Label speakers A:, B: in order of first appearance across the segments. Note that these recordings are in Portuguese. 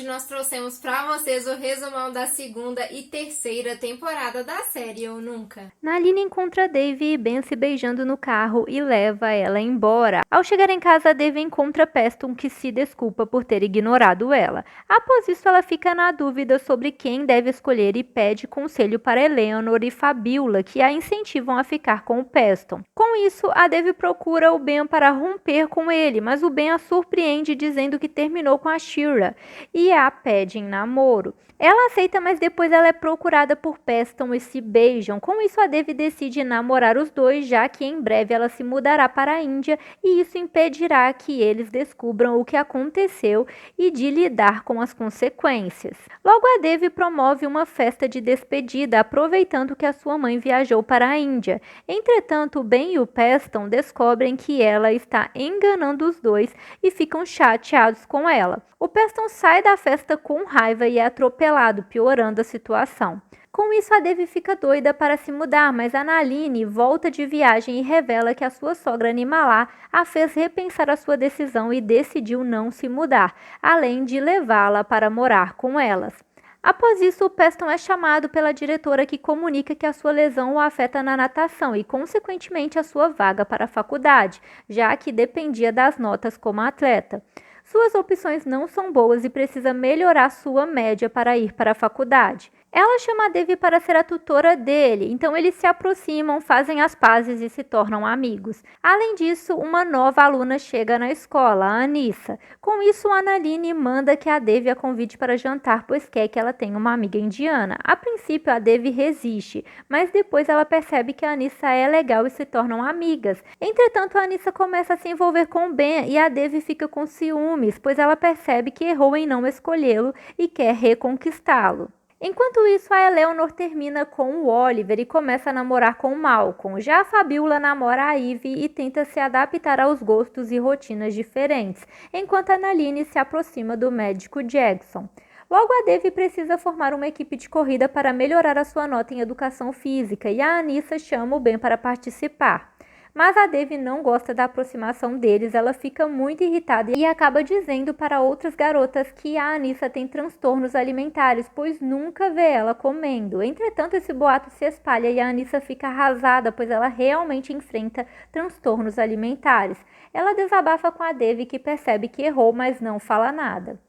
A: nós trouxemos pra vocês o resumão da segunda e terceira temporada da série Eu Nunca.
B: Naline encontra Dave e Ben se beijando no carro e leva ela embora. Ao chegar em casa, Dave encontra Preston, que se desculpa por ter ignorado ela. Após isso, ela fica na dúvida sobre quem deve escolher e pede conselho para Eleanor e Fabiola, que a incentivam a ficar com o Preston. Com isso, a Dave procura o Ben para romper com ele, mas o Ben a surpreende dizendo que terminou com a Shira e a pede em namoro. Ela aceita, mas depois ela é procurada por Preston e se beijam. Com isso, a Devi decide namorar os dois, já que em breve ela se mudará para a Índia e isso impedirá que eles descubram o que aconteceu e de lidar com as consequências. Logo, a Devi promove uma festa de despedida, aproveitando que a sua mãe viajou para a Índia. Entretanto, Ben e o Preston descobrem que ela está enganando os dois e ficam chateados com ela. O Preston sai da festa com raiva e é atropelado, piorando a situação. Com isso, a Devi fica doida para se mudar, mas a Naline volta de viagem e revela que a sua sogra Animalá a fez repensar a sua decisão e decidiu não se mudar, além de levá-la para morar com elas. Após isso, o Preston é chamado pela diretora, que comunica que a sua lesão o afeta na natação e, consequentemente, a sua vaga para a faculdade, já que dependia das notas como atleta. Suas opções não são boas e precisa melhorar sua média para ir para a faculdade. Ela chama a Devi para ser a tutora dele, então eles se aproximam, fazem as pazes e se tornam amigos. Além disso, uma nova aluna chega na escola, a Anissa. Com isso, a Naline manda que a Devi a convide para jantar, pois quer que ela tenha uma amiga indiana. A princípio, a Devi resiste, mas depois ela percebe que a Anissa é legal e se tornam amigas. Entretanto, a Anissa começa a se envolver com Ben e a Devi fica com ciúmes, pois ela percebe que errou em não escolhê-lo e quer reconquistá-lo. Enquanto isso, a Eleanor termina com o Oliver e começa a namorar com o Malcolm. Já a Fabiola namora a Ivy e tenta se adaptar aos gostos e rotinas diferentes, enquanto a Naline se aproxima do médico Jackson. Logo, a Devi precisa formar uma equipe de corrida para melhorar a sua nota em educação física e a Anissa chama o Ben para participar. Mas a Devi não gosta da aproximação deles, ela fica muito irritada e acaba dizendo para outras garotas que a Anissa tem transtornos alimentares, pois nunca vê ela comendo. Entretanto, esse boato se espalha e a Anissa fica arrasada, pois ela realmente enfrenta transtornos alimentares. Ela desabafa com a Devi, que percebe que errou, mas não fala nada.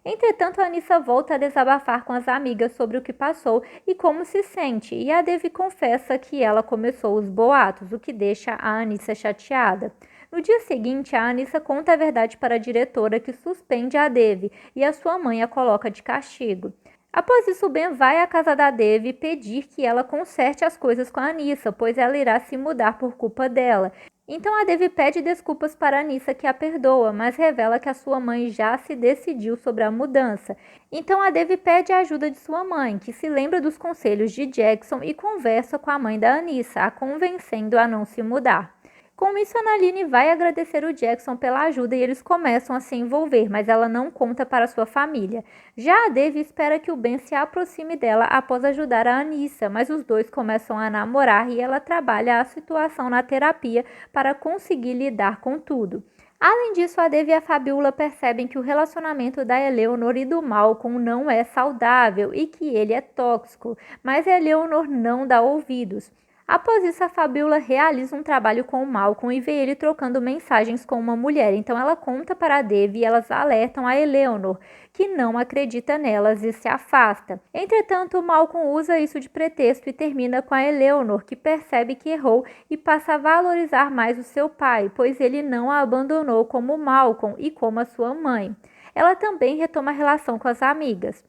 B: Entretanto, a Anissa volta a desabafar com as amigas sobre o que passou e como se sente, e a Devi confessa que ela começou os boatos, o que deixa a Anissa chateada. No dia seguinte, a Anissa conta a verdade para a diretora, que suspende a Devi e a sua mãe a coloca de castigo. Após isso, Ben vai à casa da Devi pedir que ela conserte as coisas com a Anissa, pois ela irá se mudar por culpa dela. Então a Devi pede desculpas para a Anissa, que a perdoa, mas revela que a sua mãe já se decidiu sobre a mudança. Então a Devi pede a ajuda de sua mãe, que se lembra dos conselhos de Jackson e conversa com a mãe da Anissa, a convencendo a não se mudar. Com isso, a Naline vai agradecer o Jackson pela ajuda e eles começam a se envolver, mas ela não conta para sua família. Já a Devi espera que o Ben se aproxime dela após ajudar a Anissa, mas os dois começam a namorar e ela trabalha a situação na terapia para conseguir lidar com tudo. Além disso, a Devi e a Fabiola percebem que o relacionamento da Eleanor e do Malcolm não é saudável e que ele é tóxico, mas a Eleanor não dá ouvidos. Após isso, a Fabiola realiza um trabalho com o Malcolm e vê ele trocando mensagens com uma mulher. Então ela conta para a Devi e elas alertam a Eleanor, que não acredita nelas e se afasta. Entretanto, o Malcolm usa isso de pretexto e termina com a Eleanor, que percebe que errou e passa a valorizar mais o seu pai, pois ele não a abandonou como Malcolm e como a sua mãe. Ela também retoma a relação com as amigas.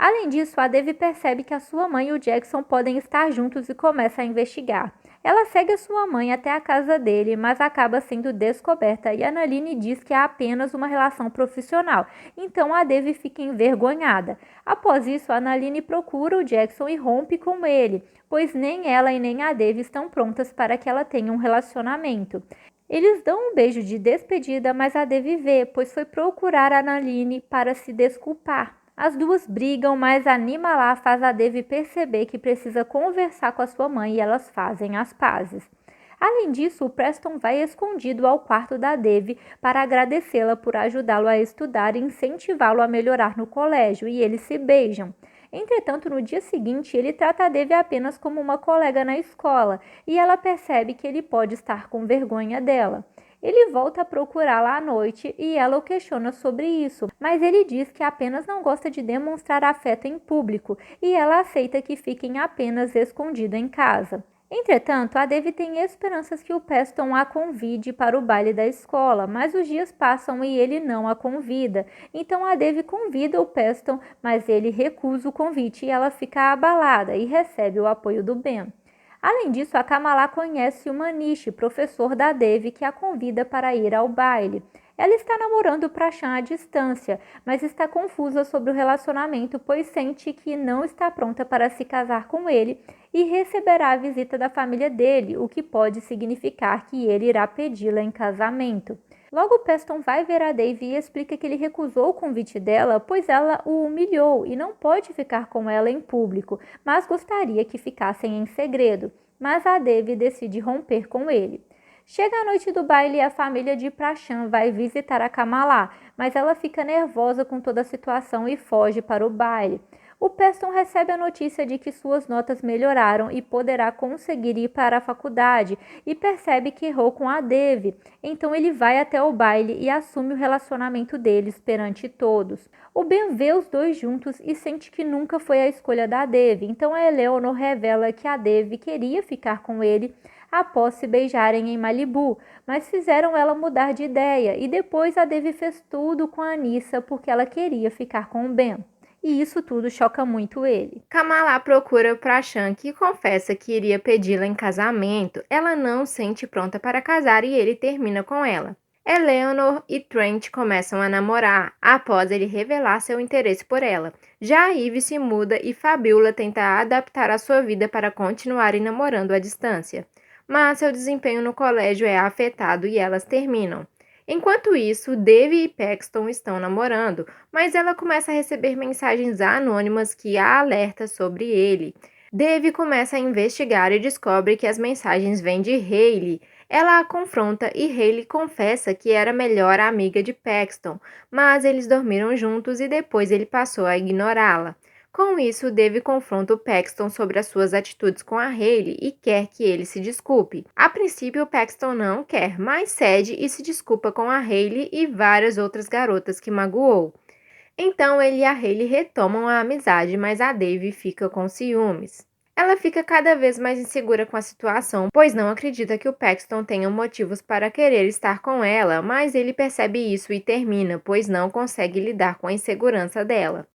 B: Além disso, a Devi percebe que a sua mãe e o Jackson podem estar juntos e começa a investigar. Ela segue a sua mãe até a casa dele, mas acaba sendo descoberta e a Naline diz que é apenas uma relação profissional, então a Devi fica envergonhada. Após isso, a Naline procura o Jackson e rompe com ele, pois nem ela e nem a Devi estão prontas para que ela tenha um relacionamento. Eles dão um beijo de despedida, mas a Devi vê, pois foi procurar a Naline para se desculpar. As duas brigam, mas a Animalá faz a Devi perceber que precisa conversar com a sua mãe e elas fazem as pazes. Além disso, o Preston vai escondido ao quarto da Dev para agradecê-la por ajudá-lo a estudar e incentivá-lo a melhorar no colégio, e eles se beijam. Entretanto, no dia seguinte, ele trata a Dev apenas como uma colega na escola, e ela percebe que ele pode estar com vergonha dela. Ele volta a procurá-la à noite e ela o questiona sobre isso, mas ele diz que apenas não gosta de demonstrar afeto em público e ela aceita que fiquem apenas escondido em casa. Entretanto, a Dev tem esperanças que o Preston a convide para o baile da escola, mas os dias passam e ele não a convida. Então a Dev convida o Preston, mas ele recusa o convite e ela fica abalada e recebe o apoio do Ben. Além disso, a Kamala conhece o Manish, professor da Dev, que a convida para ir ao baile. Ela está namorando Prashant à distância, mas está confusa sobre o relacionamento, pois sente que não está pronta para se casar com ele e receberá a visita da família dele, o que pode significar que ele irá pedi-la em casamento. Logo, Preston vai ver a Dev e explica que ele recusou o convite dela, pois ela o humilhou e não pode ficar com ela em público, mas gostaria que ficassem em segredo. Mas a Dev decide romper com ele. Chega a noite do baile e a família de Prashant vai visitar a Kamala, mas ela fica nervosa com toda a situação e foge para o baile. O Preston recebe a notícia de que suas notas melhoraram e poderá conseguir ir para a faculdade e percebe que errou com a Dev. Então ele vai até o baile e assume o relacionamento deles perante todos. O Ben vê os dois juntos e sente que nunca foi a escolha da Dev. Então a Eleanor revela que a Dev queria ficar com ele após se beijarem em Malibu, mas fizeram ela mudar de ideia e depois a Dev fez tudo com a Anissa porque ela queria ficar com o Ben. E isso tudo choca muito ele.
A: Kamala procura Prashant, que confessa que iria pedi-la em casamento. Ela não se sente pronta para casar e ele termina com ela. Eleanor e Trent começam a namorar, após ele revelar seu interesse por ela. Já Ivy se muda e Fabiola tenta adaptar a sua vida para continuarem namorando à distância. Mas seu desempenho no colégio é afetado e elas terminam. Enquanto isso, Dev e Paxton estão namorando, mas ela começa a receber mensagens anônimas que a alertam sobre ele. Dev começa a investigar e descobre que as mensagens vêm de Hailey. Ela a confronta e Hailey confessa que era a melhor amiga de Paxton, mas eles dormiram juntos e depois ele passou a ignorá-la. Com isso, Dev confronta o Paxton sobre as suas atitudes com a Hailey e quer que ele se desculpe. A princípio, o Paxton não quer, mas cede e se desculpa com a Hailey e várias outras garotas que magoou. Então, ele e a Hailey retomam a amizade, mas a Dev fica com ciúmes. Ela fica cada vez mais insegura com a situação, pois não acredita que o Paxton tenha motivos para querer estar com ela, mas ele percebe isso e termina, pois não consegue lidar com a insegurança dela.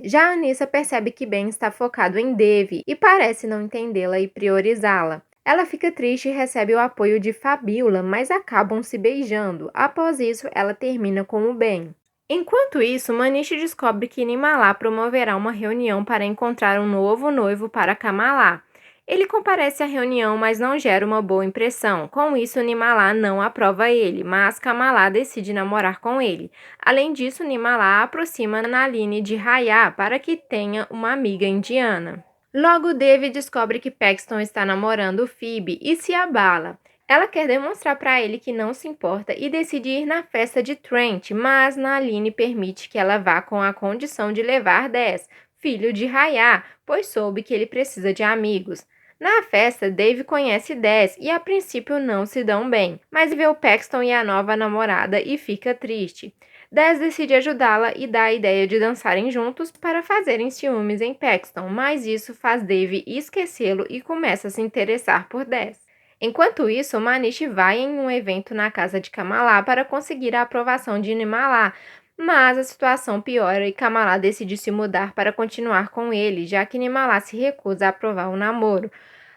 A: Já a Anissa percebe que Ben está focado em Dev e parece não entendê-la e priorizá-la. Ela fica triste e recebe o apoio de Fabiola, mas acabam se beijando. Após isso, ela termina com o Ben. Enquanto isso, Manish descobre que Nimala promoverá uma reunião para encontrar um novo noivo para Kamala. Ele comparece à reunião, mas não gera uma boa impressão. Com isso, Nimala não aprova ele, mas Kamala decide namorar com ele. Além disso, Nimala aproxima Nalini de Raya para que tenha uma amiga indiana. Logo, Dev descobre que Paxton está namorando Phoebe e se abala. Ela quer demonstrar para ele que não se importa e decide ir na festa de Trent, mas Nalini permite que ela vá com a condição de levar 10, filho de Raya, pois soube que ele precisa de amigos. Na festa, Dave conhece 10 e a princípio não se dão bem, mas vê o Paxton e a nova namorada e fica triste. 10 decide ajudá-la e dá a ideia de dançarem juntos para fazerem ciúmes em Paxton, mas isso faz Dave esquecê-lo e começa a se interessar por 10. Enquanto isso, Manish vai em um evento na casa de Kamala para conseguir a aprovação de Nimala, mas a situação piora e Kamala decide se mudar para continuar com ele, já que Nimala se recusa a aprovar o namoro.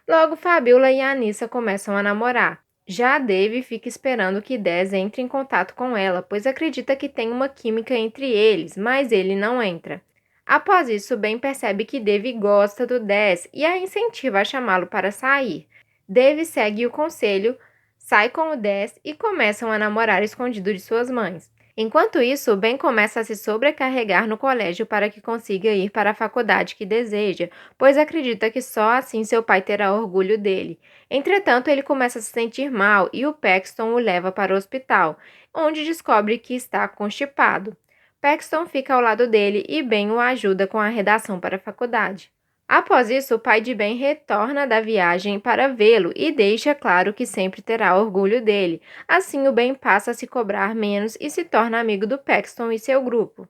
A: Logo, Fabiola e Anissa começam a namorar. Já Dave fica esperando que Dez entre em contato com ela, pois acredita que tem uma química entre eles, mas ele não entra. Após isso, Ben percebe que Dave gosta do Dez e a incentiva a chamá-lo para sair. Dave segue o conselho, sai com o 10 e começam a namorar escondido de suas mães. Enquanto isso, Ben começa a se sobrecarregar no colégio para que consiga ir para a faculdade que deseja, pois acredita que só assim seu pai terá orgulho dele. Entretanto, ele começa a se sentir mal e o Paxton o leva para o hospital, onde descobre que está constipado. Paxton fica ao lado dele e Ben o ajuda com a redação para a faculdade. Após isso, o pai de Ben retorna da viagem para vê-lo e deixa claro que sempre terá orgulho dele. Assim, o Ben passa a se cobrar menos e se torna amigo do Paxton e seu grupo.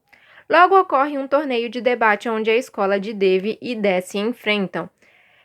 A: Logo ocorre um torneio de debate onde a escola de Dave e Des se enfrentam.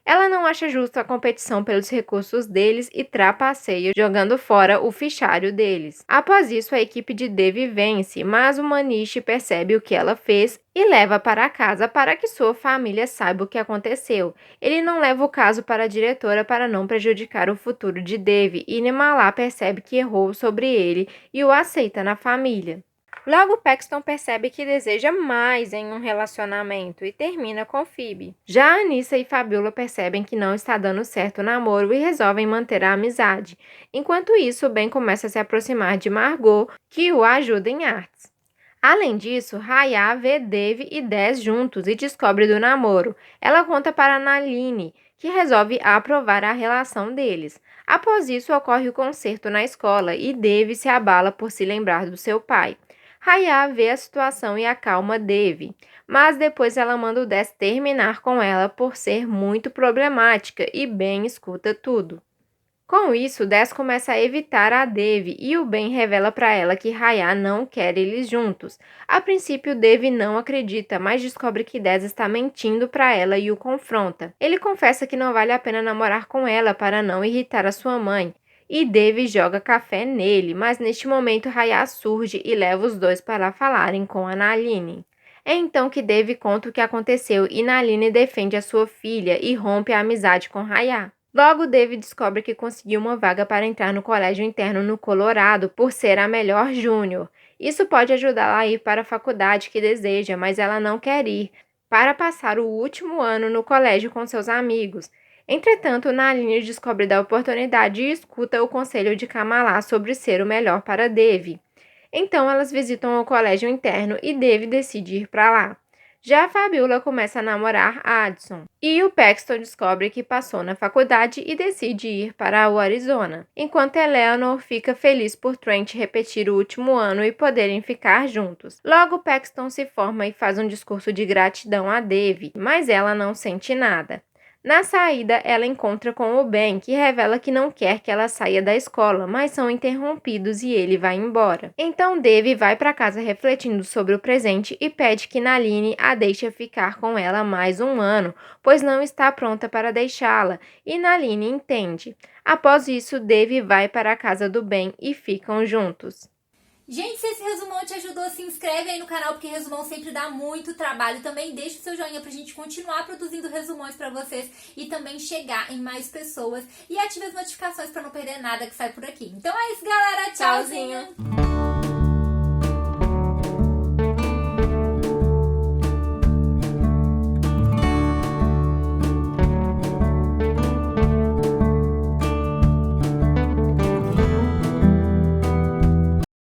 A: Ela não acha justa a competição pelos recursos deles e trapaceia, jogando fora o fichário deles. Após isso, a equipe de Devi vence, mas o Manish percebe o que ela fez e leva para casa para que sua família saiba o que aconteceu. Ele não leva o caso para a diretora para não prejudicar o futuro de Devi e Nirmala percebe que errou sobre ele e o aceita na família. Logo, Paxton percebe que deseja mais em um relacionamento e termina com Phoebe. Já Anissa e Fabiola percebem que não está dando certo o namoro e resolvem manter a amizade. Enquanto isso, Ben começa a se aproximar de Margot, que o ajuda em artes. Além disso, Raya vê Dave e Des juntos e descobre do namoro. Ela conta para Naline, que resolve aprovar a relação deles. Após isso, ocorre o concerto na escola e Dave se abala por se lembrar do seu pai. Raya vê a situação e acalma Devi, mas depois ela manda o Des terminar com ela por ser muito problemática e Ben escuta tudo. Com isso, Des começa a evitar a Devi e o Ben revela para ela que Raya não quer eles juntos. A princípio, Devi não acredita, mas descobre que Des está mentindo para ela e o confronta. Ele confessa que não vale a pena namorar com ela para não irritar a sua mãe. E Devi joga café nele, mas neste momento Raya surge e leva os dois para falarem com a Naline. É então que Devi conta o que aconteceu e Naline defende a sua filha e rompe a amizade com Raya. Logo, Devi descobre que conseguiu uma vaga para entrar no colégio interno no Colorado por ser a melhor júnior. Isso pode ajudá-la a ir para a faculdade que deseja, mas ela não quer ir, para passar o último ano no colégio com seus amigos. Entretanto, Naline descobre da oportunidade e escuta o conselho de Kamala sobre ser o melhor para Devi. Então, elas visitam o colégio interno e Devi decide ir para lá. Já a Fabiola começa a namorar Addison. E o Paxton descobre que passou na faculdade e decide ir para o Arizona. Enquanto Eleanor fica feliz por Trent repetir o último ano e poderem ficar juntos. Logo, Paxton se forma e faz um discurso de gratidão a Devi, mas ela não sente nada. Na saída, ela encontra com o Ben, que revela que não quer que ela saia da escola, mas são interrompidos e ele vai embora. Então, Devi vai para casa refletindo sobre o presente e pede que Naline a deixe ficar com ela mais um ano, pois não está pronta para deixá-la, e Naline entende. Após isso, Devi vai para a casa do Ben e ficam juntos.
C: Gente, se esse resumão te ajudou, se inscreve aí no canal, porque resumão sempre dá muito trabalho. Também deixa o seu joinha pra gente continuar produzindo resumões pra vocês e também chegar em mais pessoas. E ative as notificações pra não perder nada que sai por aqui. Então é isso, galera. Tchauzinho!